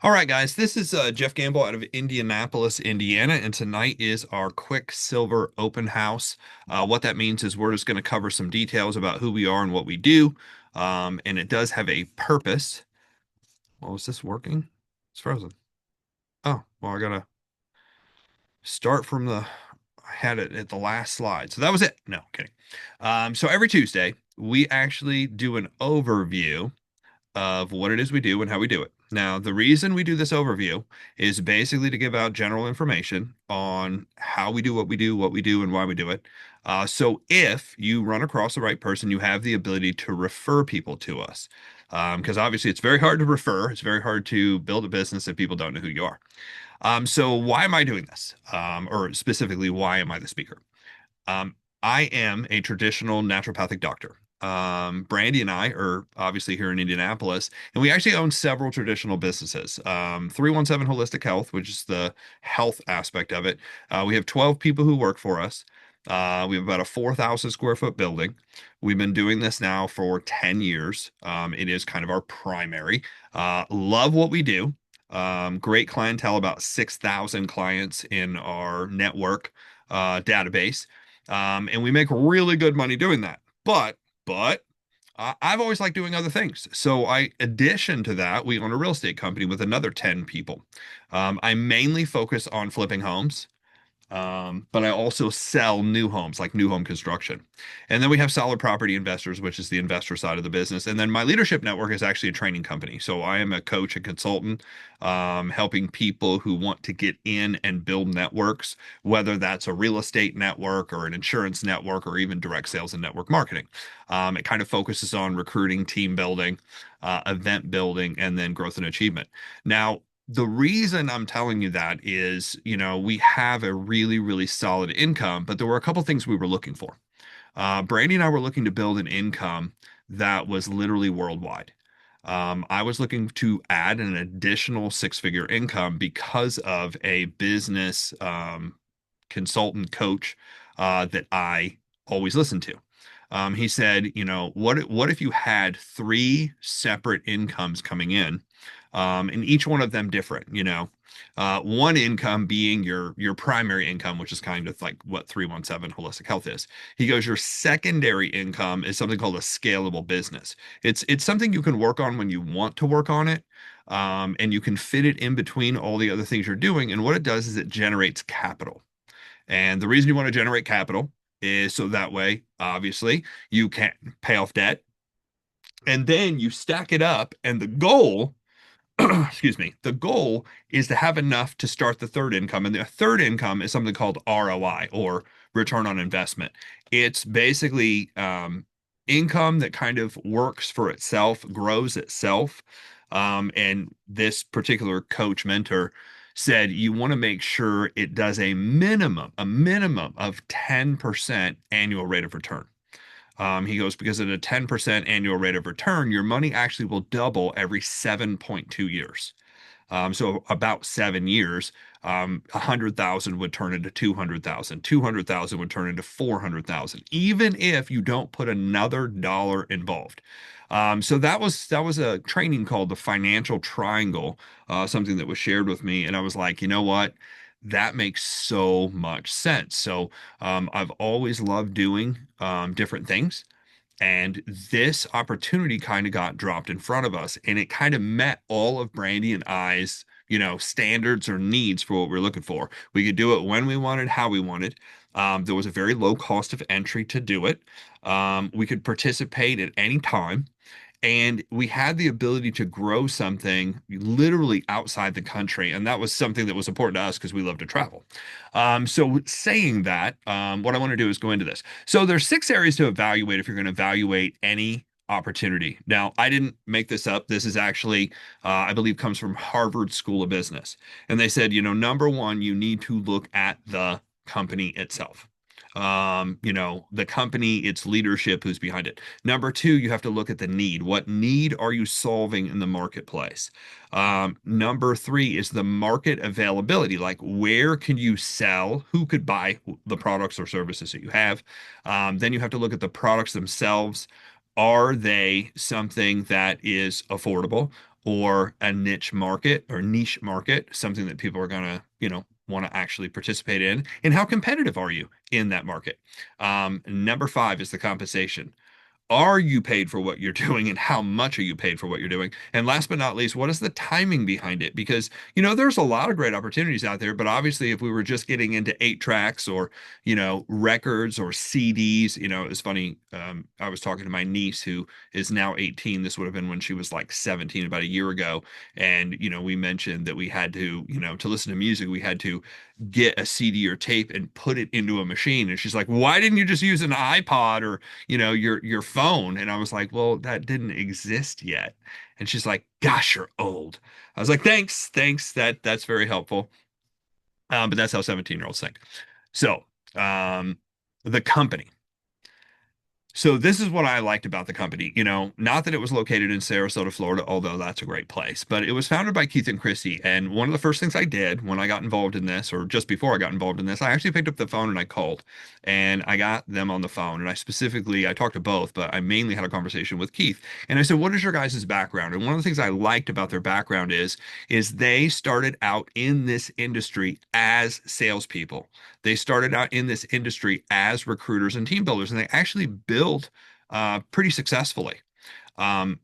All right, guys, this is Jeff Gamble out of Indianapolis, Indiana, and tonight is our Quicksilver open house. What that means is we're just going to cover some details about who we are and what we do. And it does have a purpose. Well, is this working? It's frozen. Oh, well, I gotta start from I had it at the last slide. So that was it. No, kidding. So every Tuesday, we actually do an overview of what it is we do and how we do it. Now, the reason we do this overview is basically to give out general information on how we do, and why we do it. So if you run across the right person, you have the ability to refer people to us. Because obviously it's very hard to refer. It's very hard to build a business if people don't know who you are. So why am I doing this? Or specifically, why am I the speaker? Um, I am a traditional naturopathic doctor. Brandy and I are obviously here in Indianapolis, and we actually own several traditional businesses. 317 Holistic Health, which is the health aspect of it. We have 12 people who work for us. We have about a 4,000 square foot building. We've been doing this now for 10 years. It is kind of our primary. Love what we do. Great clientele, about 6,000 clients in our network database. And we make really good money doing that. But I've always liked doing other things. So addition to that, we own a real estate company with another 10 people. I mainly focus on flipping homes. But I also sell new homes, like new home construction. And then we have Solid Property Investors, which is the investor side of the business. And then my leadership network is actually a training company. So I am a coach and consultant, helping people who want to get in and build networks, whether that's a real estate network or an insurance network or even direct sales and network marketing. It kind of focuses on recruiting, team building, event building, and then growth and achievement. Now, the reason I'm telling you that is, we have a really, really solid income, but there were a couple things we were looking for. Brandy and I were looking to build an income that was literally worldwide. I was looking to add an additional six-figure income because of a business consultant coach that I always listen to. He said, what if you had three separate incomes coming in, and each one of them different, one income being your primary income, which is kind of like what 317 Holistic Health is. He goes, your secondary income is something called a scalable business. It's something you can work on when you want to work on it. And you can fit it in between all the other things you're doing. And what it does is it generates capital. And the reason you want to generate capital is so that way, obviously, you can pay off debt and then you stack it up. And the goal, excuse me, the goal is to have enough to start the third income. And the third income is something called ROI, or return on investment. It's basically income that kind of works for itself, grows itself. And this particular coach mentor said you want to make sure it does a minimum of 10% annual rate of return. He goes, because at a 10% annual rate of return, your money actually will double every 7.2 years. So about 7 years, 100,000 would turn into 200,000. 200,000 would turn into 400,000, even if you don't put another dollar involved. So that was a training called the financial triangle, something that was shared with me, and I was like, you know what? That makes so much sense. So I've always loved doing different things. And this opportunity kind of got dropped in front of us, and it kind of met all of Brandy and I's, standards or needs for what we're looking for. We could do it when we wanted, how we wanted. There was a very low cost of entry to do it. We could participate at any time. And we had the ability to grow something literally outside the country. And that was something that was important to us because we love to travel. So saying that, what I want to do is go into this. So there's six areas to evaluate if you're going to evaluate any opportunity. Now, I didn't make this up. This is actually, I believe, comes from Harvard School of Business. And they said, number one, you need to look at the company itself. The company, its leadership, who's behind it. Number two, you have to look at the need. What need are you solving in the marketplace? Number three is the market availability. Like, where can you sell? Who could buy the products or services that you have? Then you have to look at the products themselves. Are they something that is affordable or a niche market or niche market, something that people are going to, want to actually participate in? And how competitive are you in that market? Number five is the compensation. Are you paid for what you're doing, and how much are you paid for what you're doing? And last but not least, what is the timing behind it? Because, there's a lot of great opportunities out there, but obviously if we were just getting into eight tracks or, records or CDs, it was funny. I was talking to my niece who is now 18. This would have been when she was like 17, about a year ago. And, we mentioned that we had to, to listen to music, we had to get a CD or tape and put it into a machine. And she's like, why didn't you just use an iPod or your phone? And I was like, well, that didn't exist yet. And she's like, gosh, you're old. I was like, thanks, that's very helpful. But that's how 17-year-olds think. So um the company, so this is what I liked about the company. Not that it was located in Sarasota, Florida, although that's a great place, but it was founded by Keith and Chrissy. And one of the first things I did when I got involved in this, or just before I got involved in this, I actually picked up the phone and I called, and I got them on the phone. And I talked to both, but I mainly had a conversation with Keith. And I said, "What is your guys' background?" And one of the things I liked about their background is they started out in this industry as salespeople. They started out in this industry as recruiters and team builders, and they actually built pretty successfully. Um,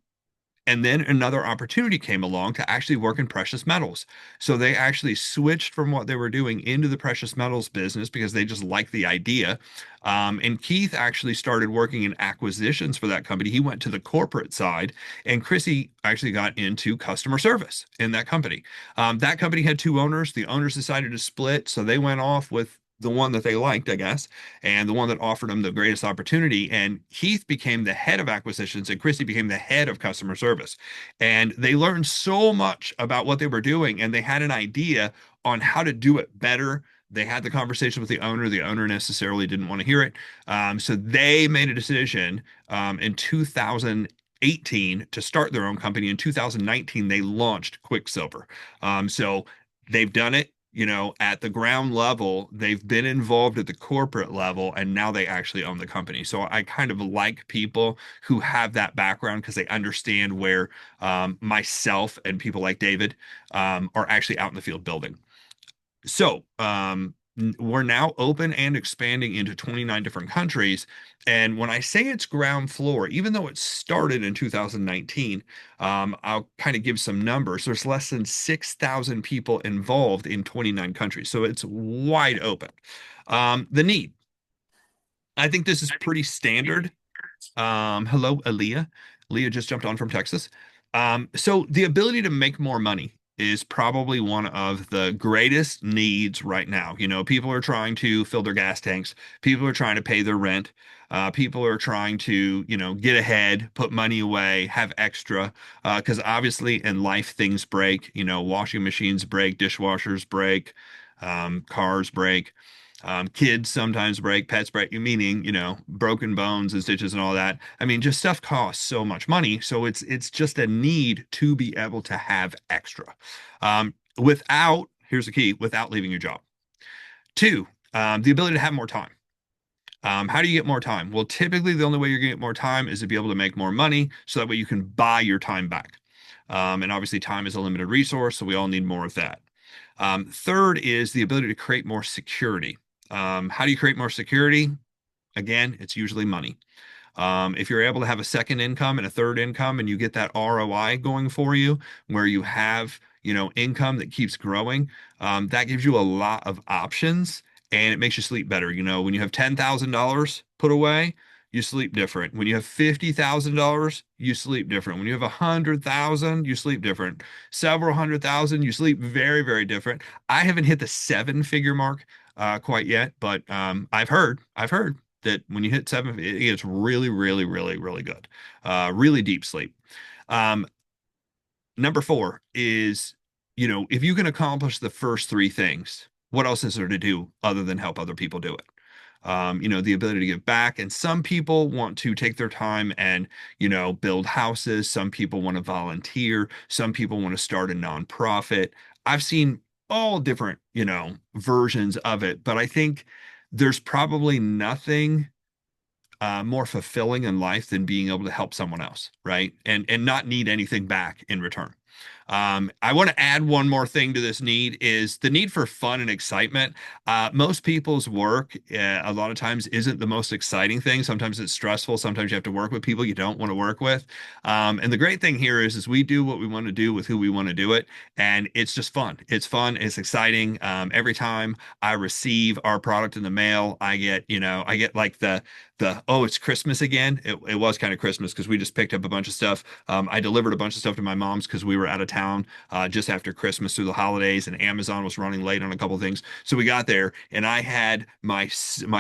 and then another opportunity came along to actually work in precious metals. So they actually switched from what they were doing into the precious metals business because they just liked the idea. And Keith actually started working in acquisitions for that company. He went to the corporate side, and Chrissy actually got into customer service in that company. That company had two owners. The owners decided to split, so they went off with the one that they liked, I guess, and the one that offered them the greatest opportunity. And Keith became the head of acquisitions, and Christy became the head of customer service. And they learned so much about what they were doing, and they had an idea on how to do it better. They had the conversation with the owner. The owner necessarily didn't want to hear it. So they made a decision in 2018 to start their own company. In 2019, they launched Quicksilver. So they've done it, at the ground level. They've been involved at the corporate level, and now they actually own the company. So I kind of like people who have that background because they understand where myself and people like David are actually out in the field building. So we're now open and expanding into 29 different countries. And when I say it's ground floor, even though it started in 2019, I'll kind of give some numbers. There's less than 6,000 people involved in 29 countries. So it's wide open. The need, I think this is pretty standard. Hello, Aaliyah. Leah just jumped on from Texas. So the ability to make more money is probably one of the greatest needs right now. People are trying to fill their gas tanks. People are trying to pay their rent. People are trying to, get ahead, put money away, have extra. Because obviously in life things break. Washing machines break, dishwashers break, cars break. Kids sometimes break, pets break, meaning, broken bones and stitches and all that. I mean, just stuff costs so much money. So it's just a need to be able to have extra. Here's the key, without leaving your job. Two, the ability to have more time. How do you get more time? Well, typically the only way you're going to get more time is to be able to make more money so that way you can buy your time back. And obviously time is a limited resource, so we all need more of that. Third is the ability to create more security. How do you create more security? Again, it's usually money. If you're able to have a second income and a third income and you get that ROI going for you, where you have, income that keeps growing, that gives you a lot of options and it makes you sleep better. When you have $10,000 put away, you sleep different. When you have $50,000, you sleep different. When you have 100,000, you sleep different. Several hundred thousand, you sleep very, very different. I haven't hit the seven-figure mark quite yet, but I've heard that when you hit seven, it's really, really, really, really good. Really deep sleep. Um, Number four is, if you can accomplish the first three things, what else is there to do other than help other people do it? The ability to give back. And some people want to take their time and, build houses. Some people want to volunteer. Some people want to start a nonprofit. I've seen all different, versions of it, but I think there's probably nothing more fulfilling in life than being able to help someone else, right? And not need anything back in return. I want to add one more thing to this need is the need for fun and excitement. Most people's work, a lot of times, isn't the most exciting thing. Sometimes it's stressful. Sometimes you have to work with people you don't want to work with. And the great thing here is we do what we want to do with who we want to do it, and it's just fun. It's fun. It's exciting. Every time I receive our product in the mail, I get like the oh, it's Christmas again. It was kind of Christmas because we just picked up a bunch of stuff. I delivered a bunch of stuff to my mom's because we were out of town just after Christmas through the holidays, and Amazon was running late on a couple of things. So we got there, and I had my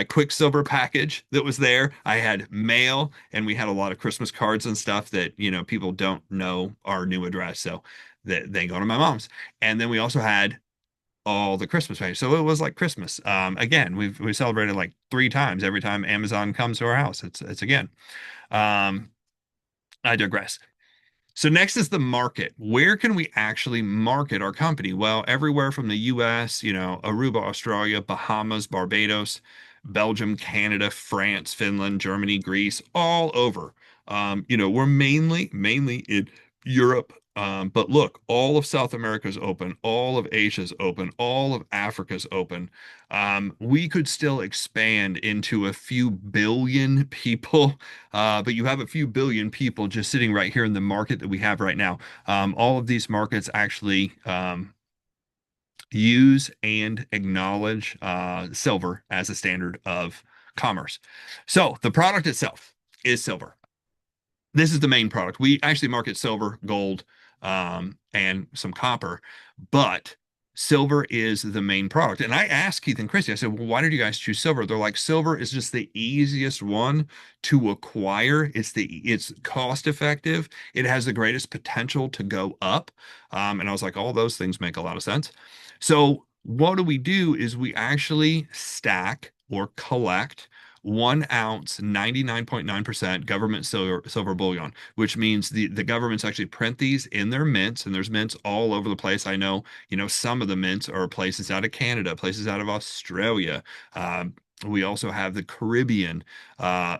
Quicksilver package that was there. I had mail, and we had a lot of Christmas cards and stuff that people don't know our new address, so that they go to my mom's. And then we also had all the Christmas packages. So it was like Christmas. Again, we celebrated like three times every time Amazon comes to our house. It's again. Um, I digress. So next is the market. Where can we actually market our company? Well, everywhere from the US, Aruba, Australia, Bahamas, Barbados, Belgium, Canada, France, Finland, Germany, Greece, all over. We're mainly in Europe. But look, all of South America's open, all of Asia's open, all of Africa's open. We could still expand into a few billion people, but you have a few billion people just sitting right here in the market that we have right now. All of these markets actually use and acknowledge silver as a standard of commerce. So the product itself is silver. This is the main product. We actually market silver, gold, and some copper, but silver is the main product. And I asked Keith and Christy, I said, well, why did you guys choose silver? They're like, silver is just the easiest one to acquire. It's cost effective. It has the greatest potential to go up. And I was like, all those things make a lot of sense. So what do is we actually stack or collect 1 ounce, 99.9% government silver bullion, which means the governments actually print these in their mints, and there's mints all over the place. I know, some of the mints are places out of Canada, places out of Australia. We also have the Caribbean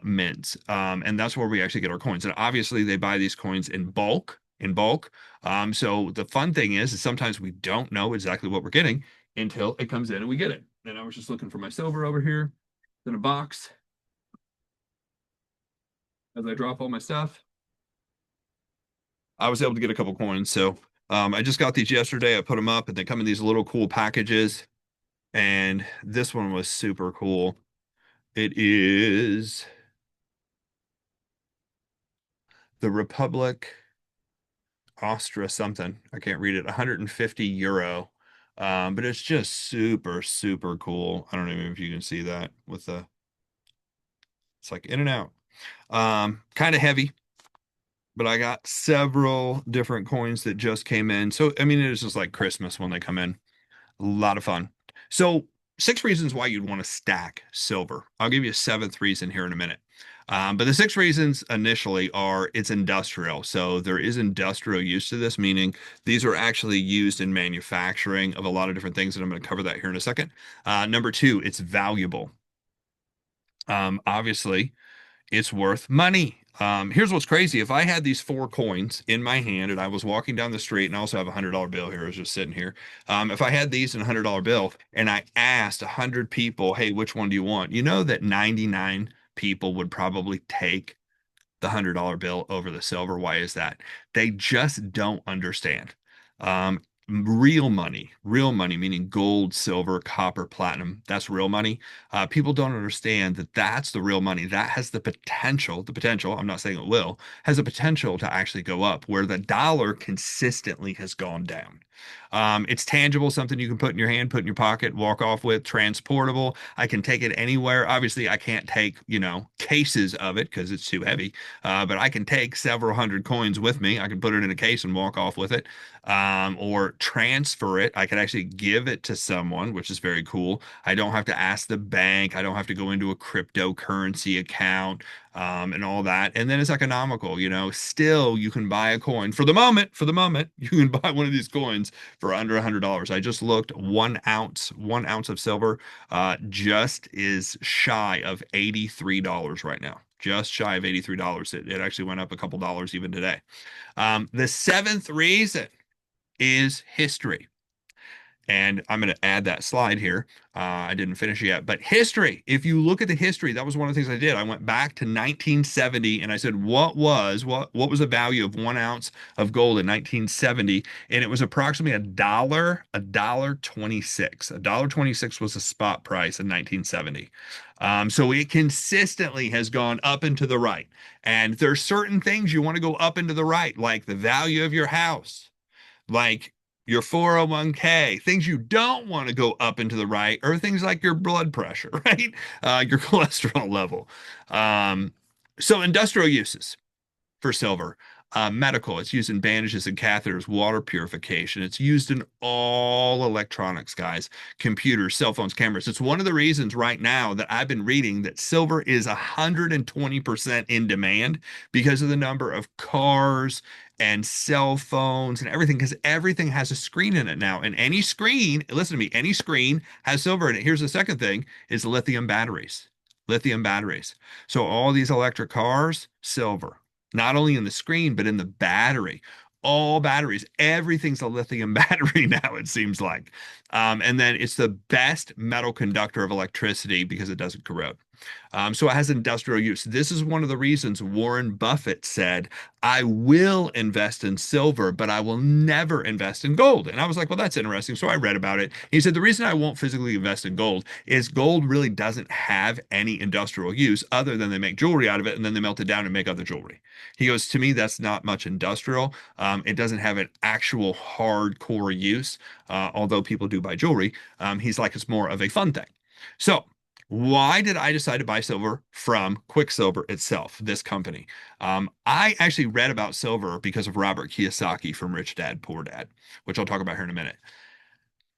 mints, and that's where we actually get our coins. And obviously, they buy these coins in bulk. So the fun thing is sometimes we don't know exactly what we're getting until it comes in and we get it. And I was just looking for my silver over here in a box as I drop all my stuff. I was able to get a couple coins. So I just got these yesterday. I put them up and they come in these little cool packages. And this one was super cool. It is the Republic Austria something. I can't read it. 150 euro. But it's just super, super cool. I don't know if you can see that with it's like in and out. Kind of heavy, but I got several different coins that just came in. So, I mean, it is just like Christmas when they come in. A lot of fun. So, 6 reasons why you'd want to stack silver. I'll give you a seventh reason here in a minute. But the 6 reasons initially are it's industrial. So there is industrial use to this, meaning these are actually used in manufacturing of a lot of different things, and I'm going to cover that here in a second. Number two, it's valuable. Obviously, it's worth money. Here's what's crazy. If I had these 4 coins in my hand and I was walking down the street, and I also have a $100 bill here, I was just sitting here. If I had these in a $100 bill and I asked 100 people, hey, which one do you want? You know that 99 people would probably take the $100 bill over the silver. Why is that? They just don't understand. Real money, meaning gold, silver, copper, platinum, that's real money. People don't understand that that's the real money. That has the potential, I'm not saying it will, has the potential to actually go up, where the dollar consistently has gone down. It's tangible, something you can put in your hand, put in your pocket, walk off with, transportable. I can take it anywhere. Obviously, I can't take, cases of it because it's too heavy. But I can take several hundred coins with me. I can put it in a case and walk off with it, or transfer it. I can actually give it to someone, which is very cool. I don't have to ask the bank. I don't have to go into a cryptocurrency account. and all that. And then it's economical, still you can buy a coin for the moment, you can buy one of these coins for under $100. I just looked, 1 ounce of silver, just is shy of $83 right now. Just shy of $83. It actually went up a couple dollars even today. The seventh reason is history. And I'm going to add that slide here. I didn't finish it yet, but history. If you look at the history, that was one of the things I did. I went back to 1970 and I said, what was the value of 1 ounce of gold in 1970? And it was approximately a dollar 26. A dollar 26 was the spot price in 1970. So it consistently has gone up and to the right. And there's certain things you want to go up and to the right, like the value of your house, like your 401k. Things you don't want to go up and to the right are things like your blood pressure, right? Your cholesterol level. Um, so industrial uses for silver. Medical, it's used in bandages and catheters, water purification. It's used in all electronics, guys, computers, cell phones, cameras. It's one of the reasons right now that I've been reading that silver is 120% in demand because of the number of cars and cell phones and everything, because everything has a screen in it now. And any screen, listen to me, any screen has silver in it. Here's the second thing is lithium batteries. Lithium batteries. So all these electric cars, silver, not only in the screen, but in the battery. All batteries, everything's a lithium battery now, it seems like. And then it's the best metal conductor of electricity because it doesn't corrode. So it has industrial use. This is one of the reasons Warren Buffett said, I will invest in silver, but I will never invest in gold. And I was like, well, that's interesting. So I read about it. He said, the reason I won't physically invest in gold is gold really doesn't have any industrial use other than they make jewelry out of it and then they melt it down and make other jewelry. He goes, to me, that's not much industrial. It doesn't have an actual hardcore use, although people do buy jewelry. He's like, it's more of a fun thing. So, why did I decide to buy silver from Quicksilver itself, this company? I actually read about silver because of Robert Kiyosaki from Rich Dad, Poor Dad, which I'll talk about here in a minute.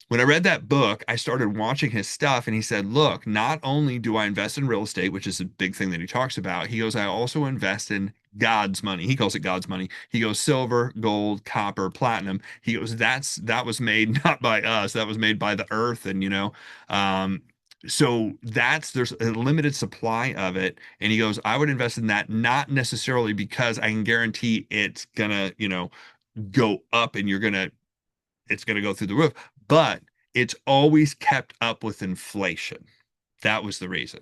When I read that book, I started watching his stuff, and he said, look, not only do I invest in real estate, which is a big thing that he talks about, he goes, I also invest in God's money. He calls it God's money. He goes, silver, gold, copper, platinum. He goes, that was made not by us, that was made by the earth. And, um, so there's a limited supply of it. And he goes, I would invest in that, not necessarily because I can guarantee it's gonna, go up and it's going to go through the roof, but it's always kept up with inflation. That was the reason.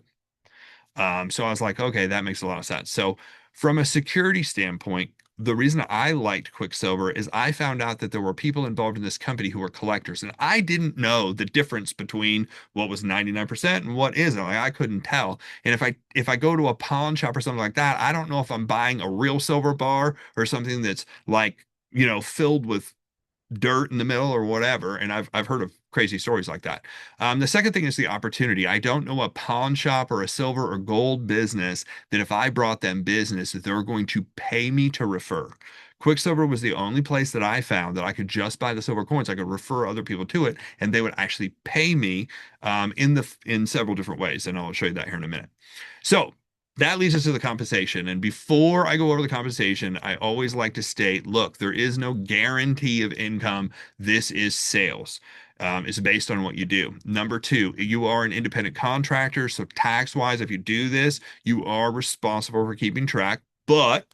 So I was like, okay, that makes a lot of sense. So from a security standpoint, the reason I liked Quicksilver is I found out that there were people involved in this company who were collectors, and I didn't know the difference between what was 99% and what isn't. Like I couldn't tell. And if I go to a pawn shop or something like that, I don't know if I'm buying a real silver bar or something that's like, filled with dirt in the middle or whatever. And I've heard of crazy stories like that. The second thing is the opportunity. I don't know a pawn shop or a silver or gold business that if I brought them business that they're going to pay me to refer. Quicksilver was the only place that I found that I could just buy the silver coins. I could refer other people to it, and they would actually pay me in several different ways. And I'll show you that here in a minute. So that leads us to the compensation. And before I go over the compensation, I always like to state, look, there is no guarantee of income. This is sales. It's based on what you do. Number two, you are an independent contractor. So tax-wise, if you do this, you are responsible for keeping track. But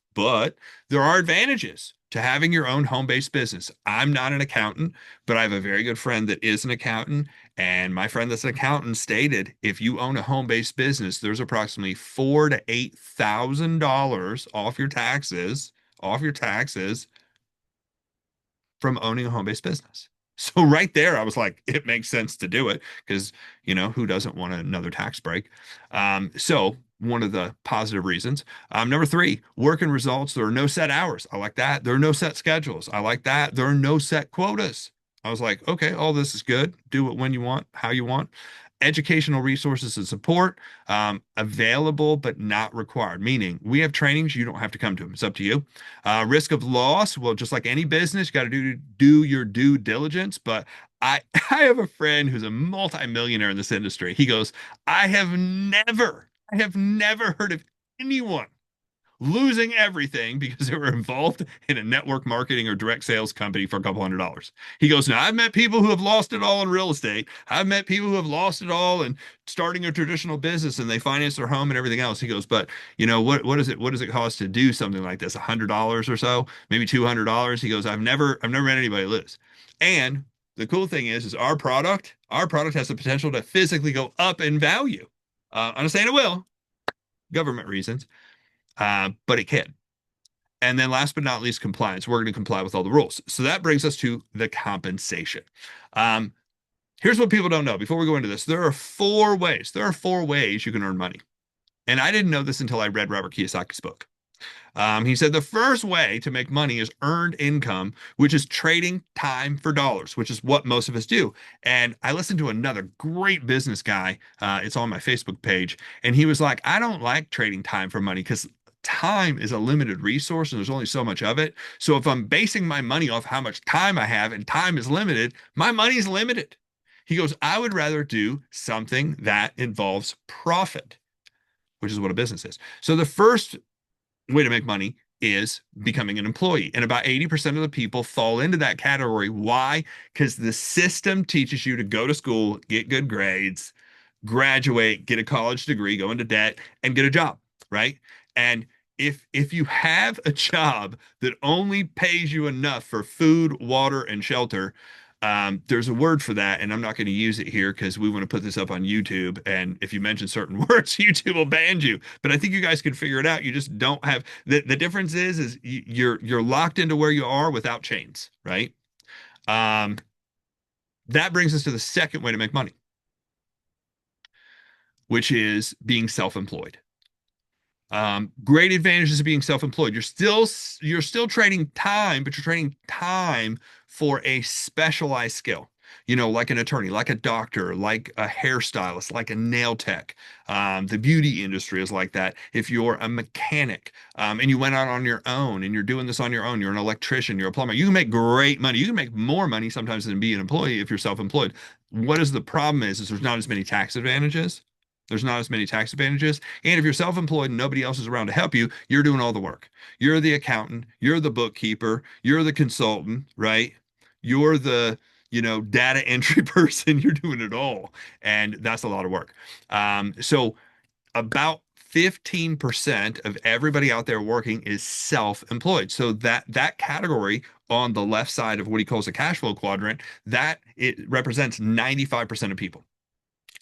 there are advantages to having your own home-based business. I'm not an accountant, but I have a very good friend that is an accountant. And my friend that's an accountant stated, if you own a home-based business, there's approximately $4,000 to $8,000 off your taxes from owning a home-based business. So right there, I was like, it makes sense to do it because, who doesn't want another tax break? So one of the positive reasons. Number three, work and results. There are no set hours. I like that. There are no set schedules. I like that. There are no set quotas. I was like, okay, all this is good. Do it when you want, how you want. Educational resources and support available but not required, meaning we have trainings, you don't have to come to them, it's up to you. Risk of loss, well, just like any business, you got to do your due diligence. But I I have a friend who's a multimillionaire in this industry. He goes, I have never heard of anyone losing everything because they were involved in a network marketing or direct sales company for a couple $100. He goes, now I've met people who have lost it all in real estate. I've met people who have lost it all in starting a traditional business and they finance their home and everything else. He goes, but what does it cost to do something like this? $100 or so, maybe $200. He goes, I've never met anybody lose. And the cool thing is our product has the potential to physically go up in value. I'm not saying it will, government reasons, but it can. And then last but not least, compliance. We're going to comply with all the rules. So that brings us to the compensation. Um, Here's what people don't know. Before we go into this, there are four ways. There are four ways you can earn money. And I didn't know this until I read Robert Kiyosaki's book. He said the first way to make money is earned income, which is trading time for dollars, which is what most of us do. And I listened to another great business guy. It's on my Facebook page. And he was like, I don't like trading time for money because time is a limited resource and there's only so much of it. So if I'm basing my money off how much time I have and time is limited, my money's limited. He goes, I would rather do something that involves profit, which is what a business is. So the first way to make money is becoming an employee. And about 80% of the people fall into that category. Why? Because the system teaches you to go to school, get good grades, graduate, get a college degree, go into debt, and get a job, right? And if you have a job that only pays you enough for food, water, and shelter, there's a word for that, and I'm not going to use it here because we want to put this up on YouTube. And if you mention certain words, YouTube will ban you. But I think you guys can figure it out. You just don't have the difference is you're locked into where you are without chains, right? Um, that brings us to the second way to make money, which is being self-employed. Great advantages of being self-employed. You're still trading time, but you're trading time for a specialized skill. Like an attorney, like a doctor, like a hairstylist, like a nail tech. The beauty industry is like that. If you're a mechanic, and you went out on your own and you're doing this on your own, you're an electrician, you're a plumber, you can make great money. You can make more money sometimes than be an employee if you're self-employed. What is the problem is there's not as many tax advantages. There's not as many tax advantages. And if you're self-employed and nobody else is around to help you, you're doing all the work. You're the accountant, you're the bookkeeper, you're the consultant, right? You're the, data entry person. You're doing it all. And that's a lot of work. So about 15% of everybody out there working is self-employed. So that category on the left side of what he calls a cash flow quadrant, that it represents 95% of people.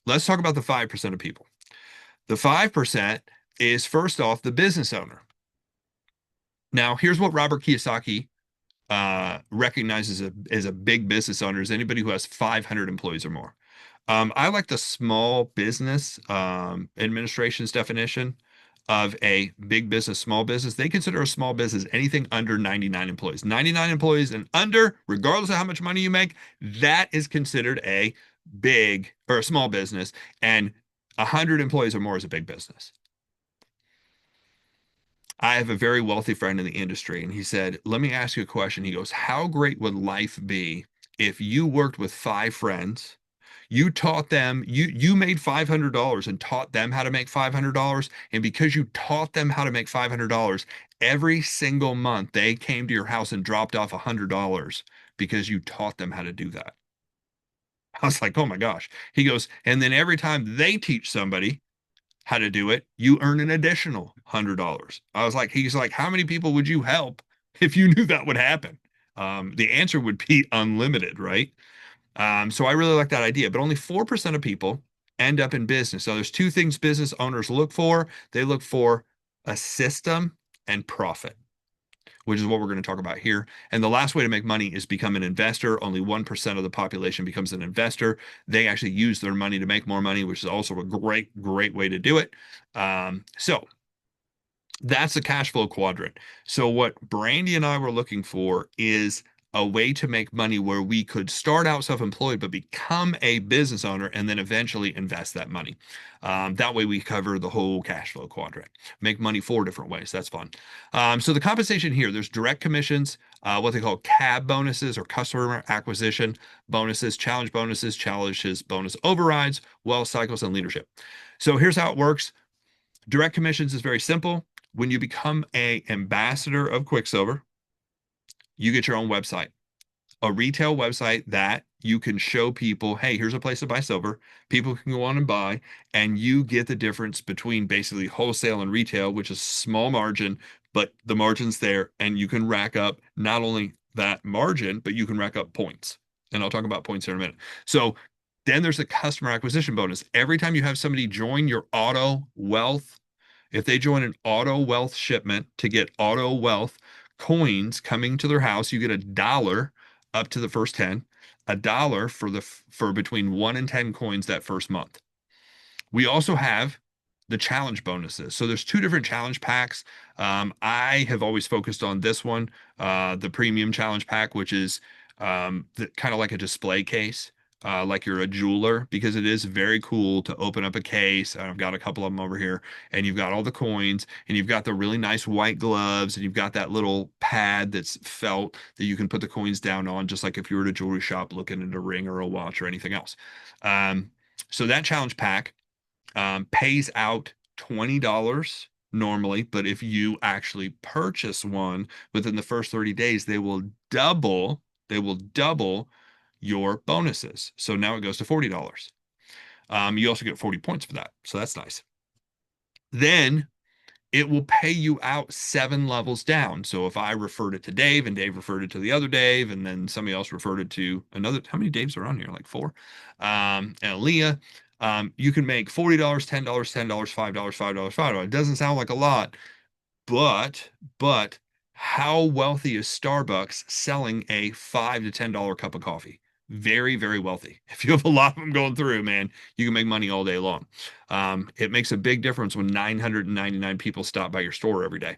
Let's talk about the 5% of people. The 5% is first off the business owner. Now, here's what Robert Kiyosaki recognizes as a big business owner is anybody who has 500 employees or more. I like the small business administration's definition of a big business, small business. They consider a small business anything under 99 employees. 99 employees and under, regardless of how much money you make, that is considered a big or a small business. And 100 employees or more is a big business. I have a very wealthy friend in the industry, and he said, let me ask you a question. He goes, how great would life be if you worked with five friends? You taught them, you made $500 and taught them how to make $500. And because you taught them how to make $500, every single month they came to your house and dropped off $100 because you taught them how to do that. I was like, oh my gosh. He goes, and then every time they teach somebody how to do it, you earn an additional $100. He's like, how many people would you help if you knew that would happen? The answer would be unlimited, right? So I really like that idea, but only 4% of people end up in business. So there's two things business owners look for. They look for a system and profit, which is what we're going to talk about here. And the last way to make money is become an investor. Only 1% of the population becomes an investor. They actually use their money to make more money, which is also a great, great way to do it. So that's the cash flow quadrant. So what Brandy and I were looking for is a way to make money where we could start out self-employed, but become a business owner and then eventually invest that money. That way we cover the whole cash flow quadrant. Make money four different ways. That's fun. So the compensation here, there's direct commissions, what they call CAB bonuses or customer acquisition bonuses, challenges, bonus overrides, wealth cycles, and leadership. So here's how it works. Direct commissions is very simple. When you become a ambassador of Quicksilver, you get your own website, a retail website that you can show people, hey, here's a place to buy silver. People can go on and buy, and you get the difference between basically wholesale and retail, which is small margin, but the margin's there, and you can rack up not only that margin, but you can rack up points. And I'll talk about points here in a minute. So then there's a customer acquisition bonus. Every time you have somebody join your auto wealth, if they join an auto wealth shipment to get auto wealth coins coming to their house, you get $1 up to the first 10, $1 for between 1 and 10 coins that first month. We also have the challenge bonuses. So there's two different challenge packs. I have always focused on this one, the premium challenge pack, which is kind of like a display case, like you're a jeweler, because it is very cool to open up a case. I've got a couple of them over here, and you've got all the coins, and you've got the really nice white gloves, and you've got that little pad that's felt that you can put the coins down on, just like if you were at a jewelry shop looking at a ring or a watch or anything else. Um, so that challenge pack pays out $20 normally, but if you actually purchase one within the first 30 days, they will double your bonuses. So now it goes to $40. You also get 40 points for that. So that's nice. Then it will pay you out 7 levels down. So if I referred it to Dave and Dave referred it to the other Dave, and then somebody else referred it to another, how many Daves are on here? Like four. And Leah, you can make $40, $10, $10, $5, $5, $5. It doesn't sound like a lot, but how wealthy is Starbucks selling a $5 to $10 cup of coffee? Very, very wealthy. If you have a lot of them going through, man, you can make money all day long. It makes a big difference when 999 people stop by your store every day.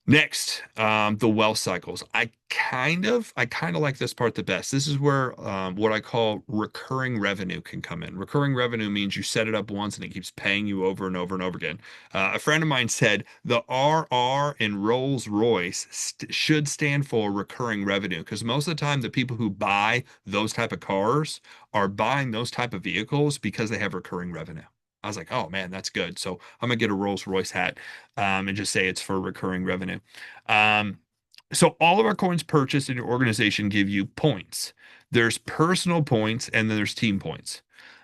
Next, the wealth cycles. I kind of like this part the best. This is where what I call recurring revenue can come in. Recurring revenue means you set it up once and it keeps paying you over and over and over again. A friend of mine said the RR in Rolls-Royce should stand for recurring revenue, because most of the time the people who buy those type of cars are buying those type of vehicles because they have recurring revenue. I was like, oh man, that's good. So I'm gonna get a Rolls Royce hat, and just say it's for recurring revenue. Um, so all of our coins purchased in your organization give you points. There's personal points and then there's team points.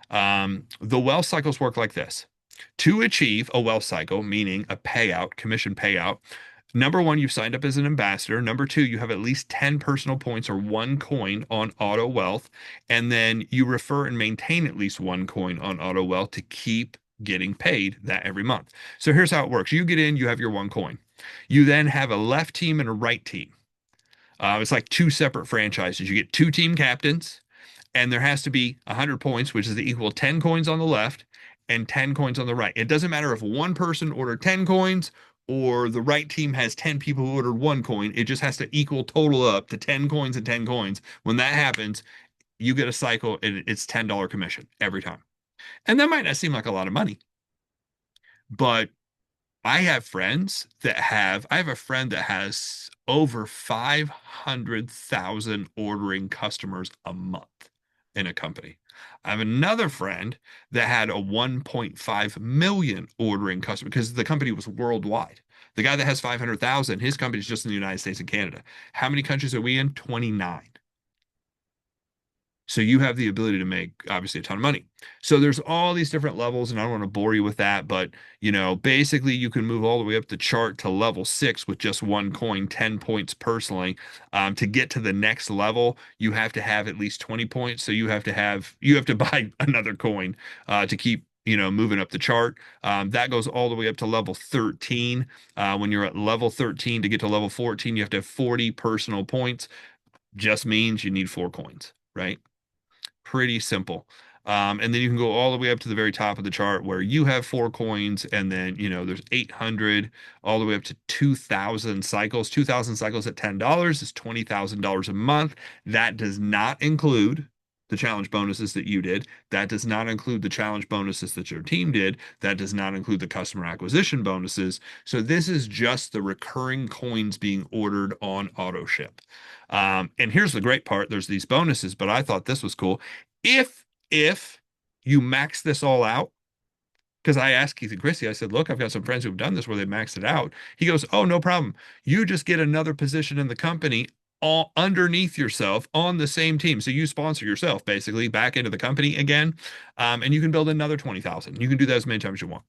The wealth cycles work like this. To achieve a wealth cycle, meaning a payout, commission payout, number one, you've signed up as an ambassador. Number two, you have at least 10 personal points or 1 coin on auto wealth. And then you refer and maintain at least 1 coin on auto wealth to keep getting paid that every month. So here's how it works. You get in, you have your 1 coin. You then have a left team and a right team. It's like two separate franchises. You get two team captains, and there has to be 100 points, which is the equal 10 coins on the left and 10 coins on the right. It doesn't matter if one person ordered 10 coins or the right team has 10 people who ordered 1 coin. It just has to equal total up to 10 coins and 10 coins. When that happens, you get a cycle and it's $10 commission every time. And that might not seem like a lot of money, but I have a friend that has over 500,000 ordering customers a month in a company. I have another friend that had a 1.5 million ordering customer because the company was worldwide. The guy that has 500,000, his company is just in the United States and Canada. How many countries are we in? 29. So you have the ability to make obviously a ton of money. So there's all these different levels, and I don't want to bore you with that, but basically you can move all the way up the chart to level 6 with just 1 coin, 10 points personally. To get to the next level, you have to have at least 20 points. So you have to buy another coin to keep moving up the chart. That goes all the way up to level 13. When you're at level 13 to get to level 14, you have to have 40 personal points. Just means you need 4 coins, right? Pretty simple. And then you can go all the way up to the very top of the chart where you have 4 coins, and then there's 800 all the way up to 2,000 cycles. 2,000 cycles at $10 is $20,000 a month. That does not include the challenge bonuses that you did. That does not include the challenge bonuses that your team did. That does not include the customer acquisition bonuses. So this is just the recurring coins being ordered on auto ship. And here's the great part. There's these bonuses, but I thought this was cool. If you max this all out, Because I asked Keith and Christy, I said, look, I've got some friends who've done this where they maxed it out. He goes, oh, no problem. You just get another position in the company all underneath yourself on the same team. So you sponsor yourself basically back into the company again. And you can build another 20,000. You can do that as many times as you want.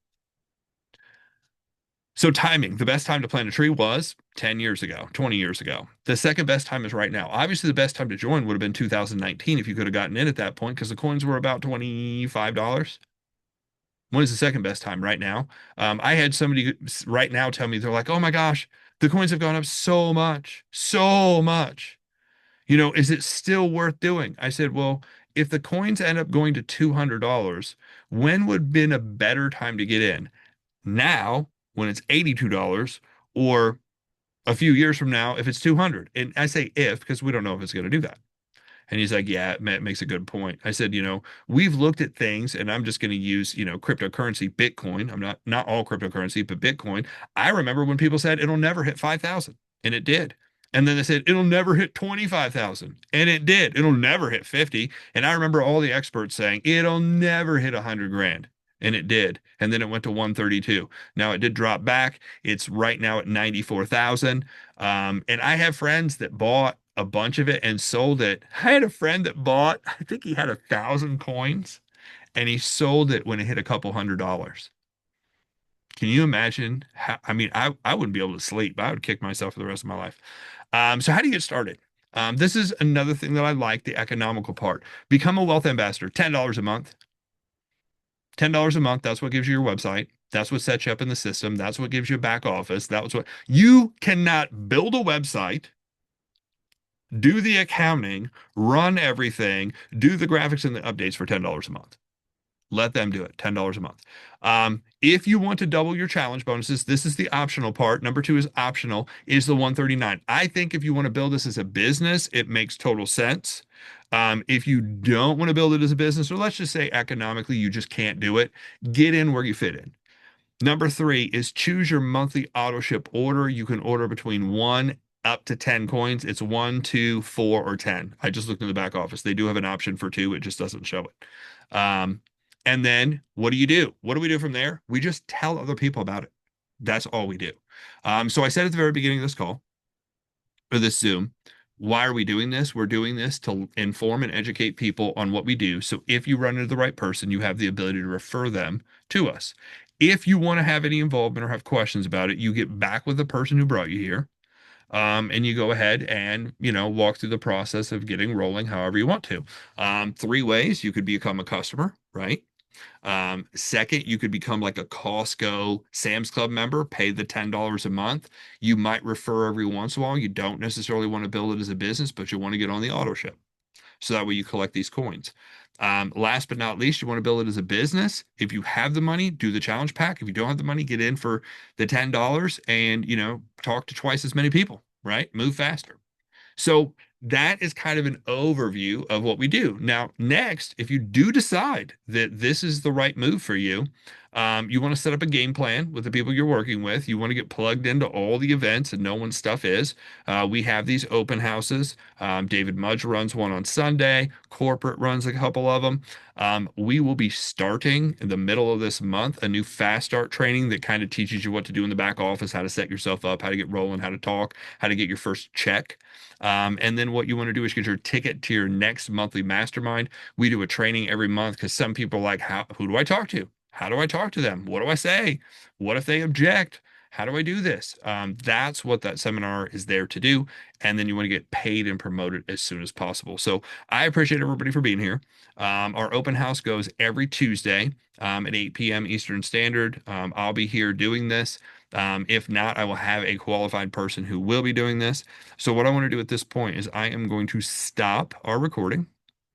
So timing, the best time to plant a tree was 10 years ago, 20 years ago. The second best time is right now. Obviously, the best time to join would have been 2019 if you could have gotten in at that point because the coins were about $25. When is the second best time right now? I had somebody right now tell me, they're like, oh my gosh, the coins have gone up so much, so much. Is it still worth doing? I said, well, if the coins end up going to $200, when would have been a better time to get in? Now, when it's $82, or a few years from now if it's 200? And I say if because we don't know if it's going to do that. And he's like, yeah, it makes a good point. I said, we've looked at things, and I'm just going to use, cryptocurrency, Bitcoin. I'm not all cryptocurrency, but Bitcoin. I remember when people said it'll never hit 5,000, and it did. And then they said it'll never hit 25,000, and it did. It'll never hit 50. And I remember all the experts saying it'll never hit 100 grand. And it did. And then it went to 132. Now it did drop back. It's right now at 94,000. And I have friends that bought a bunch of it and sold it. I had a friend that bought, I think he had 1,000 coins, and he sold it when it hit a couple $100. Can you imagine how, I mean, I wouldn't be able to sleep. I would kick myself for the rest of my life. So how do you get started? This is another thing that I like, the economical part. Become a wealth ambassador, $10 a month. $10 a month, that's what gives you your website. That's what sets you up in the system. That's what gives you a back office. That's what you cannot build a website, do the accounting, run everything, do the graphics and the updates for $10 a month. Let them do it, $10 a month. If you want to double your challenge bonuses, this is the optional part. Number two is optional, is the 139. I think if you want to build this as a business, it makes total sense. If you don't want to build it as a business, or let's just say economically, you just can't do it, get in where you fit in. Number three is choose your monthly auto ship order. You can order between one up to 10 coins. It's one, two, four, or 10. I just looked in the back office. They do have an option for two. It just doesn't show it. And then what do you do? What do we do from there? We just tell other people about it. That's all we do. So I said at the very beginning of this call, or this Zoom, why are we doing this? We're doing this to inform and educate people on what we do. So if you run into the right person, you have the ability to refer them to us. If you want to have any involvement or have questions about it, you get back with the person who brought you here. And you go ahead and, walk through the process of getting rolling however you want to. Three ways you could become a customer, right? Second, you could become like a Costco Sam's Club member, pay the $10 a month. You might refer every once in a while. You don't necessarily want to build it as a business, but you want to get on the auto ship. So that way you collect these coins. Last but not least, you want to build it as a business. If you have the money, do the challenge pack. If you don't have the money, get in for the $10 and, talk to twice as many people, right? Move faster. So that is kind of an overview of what we do. Now, next, if you do decide that this is the right move for you, you want to set up a game plan with the people you're working with. You want to get plugged into all the events and know when stuff is. We have these open houses. David Mudge runs one on Sunday. Corporate runs a couple of them. We will be starting in the middle of this month a new fast start training that kind of teaches you what to do in the back office, how to set yourself up, how to get rolling, how to talk, how to get your first check. And then what you want to do is get your ticket to your next monthly mastermind. We do a training every month because some people are like, who do I talk to? How do I talk to them? What do I say? What if they object? How do I do this? That's what that seminar is there to do. And then you want to get paid and promoted as soon as possible. So I appreciate everybody for being here. Our open house goes every Tuesday at 8 p.m. Eastern Standard. I'll be here doing this. If not, I will have a qualified person who will be doing this. So what I want to do at this point is I am going to stop our recording.